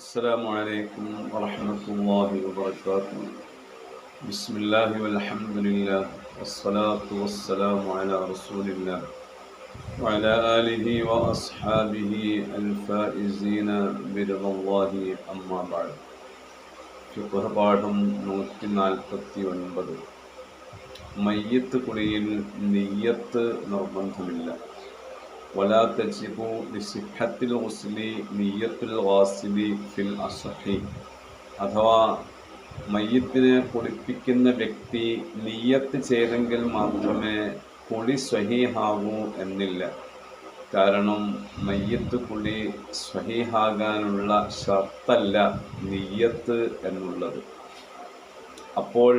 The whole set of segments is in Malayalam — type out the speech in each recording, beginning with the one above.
السلام عليكم ورحمة الله وبركاته. بسم الله والحمد لله والصلاة والسلام على رسول الله وعلى آله وأصحابه الفائزين برضا الله أما بعد. ഫിഖ് പാഠം 149. മയ്യിത്ത് കുളിയിൽ നിയ്യത്ത് നിർബന്ധമില്ല. വലാ തജിബു ലിസിഹത്തിൽ ഗുസ്ലി നിയ്യത്തുൽ ഗാസിലി ഫിൽ അസ്ഹി. അഥവാ മയ്യിത്തിനെ കുളിപ്പിക്കുന്ന വ്യക്തി നിയ്യത്ത് ചെയ്തെങ്കിൽ മാത്രമേ കുളി സ്വഹീഹാകൂ എന്നില്ല. കാരണം മയ്യിത്ത് കുളി സ്വഹീഹാകാനുള്ള ഷർത്തല്ല നിയ്യത്ത് എന്നുള്ളത്. അപ്പോൾ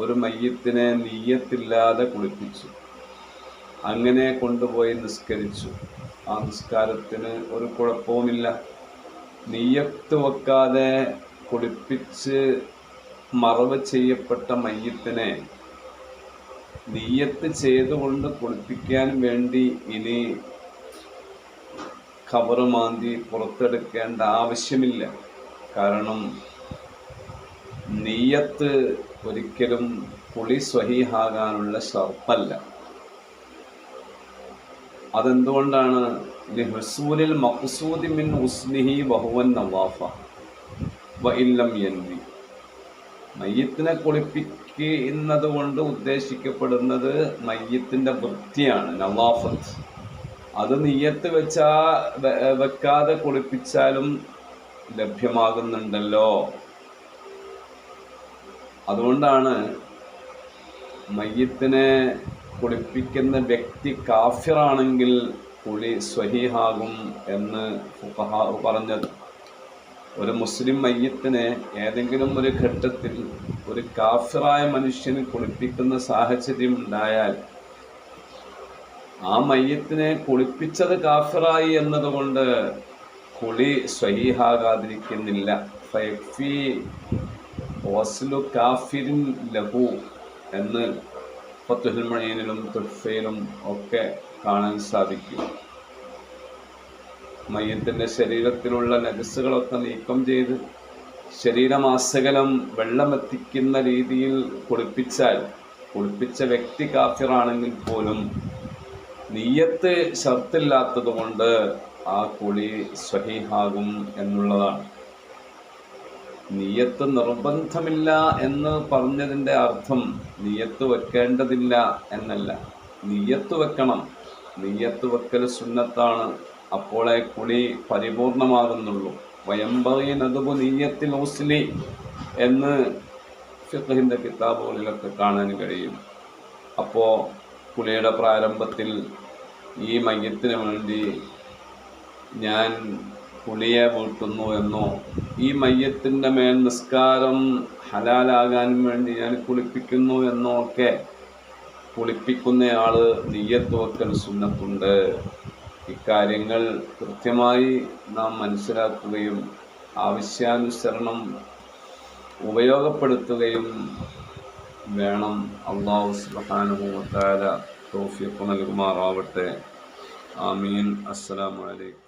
ഒരു മയ്യിത്തിനെ നിയ്യത്തില്ലാതെ കുളിപ്പിച്ചു, അങ്ങനെ കൊണ്ടുപോയി നിസ്കരിച്ചു. ആ നിസ്കാരത്തിന് ഒരു കുഴപ്പവുമില്ല. നിയ്യത്ത് വെക്കാതെ കുളിപ്പിച്ച് മറവ് ചെയ്യപ്പെട്ട മയ്യിത്തിനെ നിയ്യത്ത് ചെയ്തുകൊണ്ട് കുളിപ്പിക്കാൻ വേണ്ടി ഇനി ഖബറ് മാന്തി പുറത്തെടുക്കേണ്ട ആവശ്യമില്ല. കാരണം നിയ്യത്ത് ഒരിക്കലും കുളി സ്വഹീഹാകാനുള്ള ഷർത്തല്ല. അതെന്തുകൊണ്ടാണ്? ലിഹുസൂലിൽ മഖ്സൂദി മിൻ ഉസ്ലിഹി വഹുവൻ നവാഫ വഇല്ലം യൻവി. മയ്യിത്തിനെ കുളിപ്പിക്കുന്നത് കൊണ്ട് ഉദ്ദേശിക്കപ്പെടുന്നത് മയ്യിത്തിൻ്റെ വൃത്തിയാണ്, നവാഫത്ത്. അത് നിയ്യത്ത് വെക്കാതെ കുളിപ്പിച്ചാലും ലഭ്യമാകുന്നുണ്ടല്ലോ. അതുകൊണ്ടാണ് മയ്യിത്തിനെ കുളിപ്പിക്കുന്ന വ്യക്തി കാഫിറാണെങ്കിൽ കുളി സ്വഹീഹാകും എന്ന് ഫുഖഹാ പറഞ്ഞത്. ഒരു മുസ്ലിം മയ്യിത്തിനെ ഏതെങ്കിലും ഒരു ഘട്ടത്തിൽ ഒരു കാഫിറായ മനുഷ്യന് കുളിപ്പിക്കുന്ന സാഹചര്യം ഉണ്ടായാൽ ആ മയ്യിത്തിനെ കുളിപ്പിച്ചത് കാഫിറായി എന്നതുകൊണ്ട് കുളി സ്വഹീഹാകാതിരിക്കുന്നില്ല. ഫയഫി വസ്ലു കാഫിരിൻ ലഹു എന്ന് ഫത്ഹുൽ മുഈനിലും തുഹ്ഫയിലും ഒക്കെ കാണാൻ സാധിക്കും. മയ്യിത്തിൻ്റെ ശരീരത്തിലുള്ള നജസ്സുകളൊക്കെ നീക്കം ചെയ്ത് ശരീരമാസകലം വെള്ളമെത്തിക്കുന്ന രീതിയിൽ കുളിപ്പിച്ചാൽ കുളിപ്പിച്ച വ്യക്തി കാഫിറാണെങ്കിൽ പോലും നിയ്യത്ത് ഷർത്തില്ലാത്തത് കൊണ്ട് ആ കുളി സ്വഹീഹാകും എന്നുള്ളതാണ്. നിയ്യത്ത് നിർബന്ധമില്ല എന്ന് പറഞ്ഞതിൻ്റെ അർത്ഥം നിയ്യത്ത് വെക്കേണ്ടതില്ല എന്നല്ല. നിയ്യത്ത് വെക്കണം. നിയ്യത്ത് വെക്കൽ സുന്നത്താണ്. അപ്പോളെ കുളി പരിപൂർണമാകുന്നുള്ളൂ. വയംബഗി നദ്ബു നിയ്യത്തിൽ ഗുസ്ലി എന്ന് ഫിഖ്ഹിൻ്റെ കിതാബുകളിലൊക്കെ കാണാൻ കഴിയും. അപ്പോൾ കുളിയുടെ പ്രാരംഭത്തിൽ ഈ മയ്യിത്തിന് വേണ്ടി ഞാൻ കുളിയെ വീട്ടുന്നു എന്നോ, ഈ മയ്യത്തിൻ്റെ മേൽ നിസ്കാരം ഹലാലാകാൻ വേണ്ടി ഞാൻ കുളിപ്പിക്കുന്നു എന്നോ ഒക്കെ കുളിപ്പിക്കുന്നയാൾ നിയ്യത്ത് വെക്കൽ സുന്നത്തുണ്ട്. ഇക്കാര്യങ്ങൾ കൃത്യമായി നാം മനസ്സിലാക്കുകയും ആവശ്യാനുസരണം ഉപയോഗപ്പെടുത്തുകയും വേണം. അല്ലാഹു സുബ്ഹാനഹു വ തആല തൗഫീഖ് നൽകുമാറാവട്ടെ. ആമീൻ. അസ്സലാമു അലൈക്കും.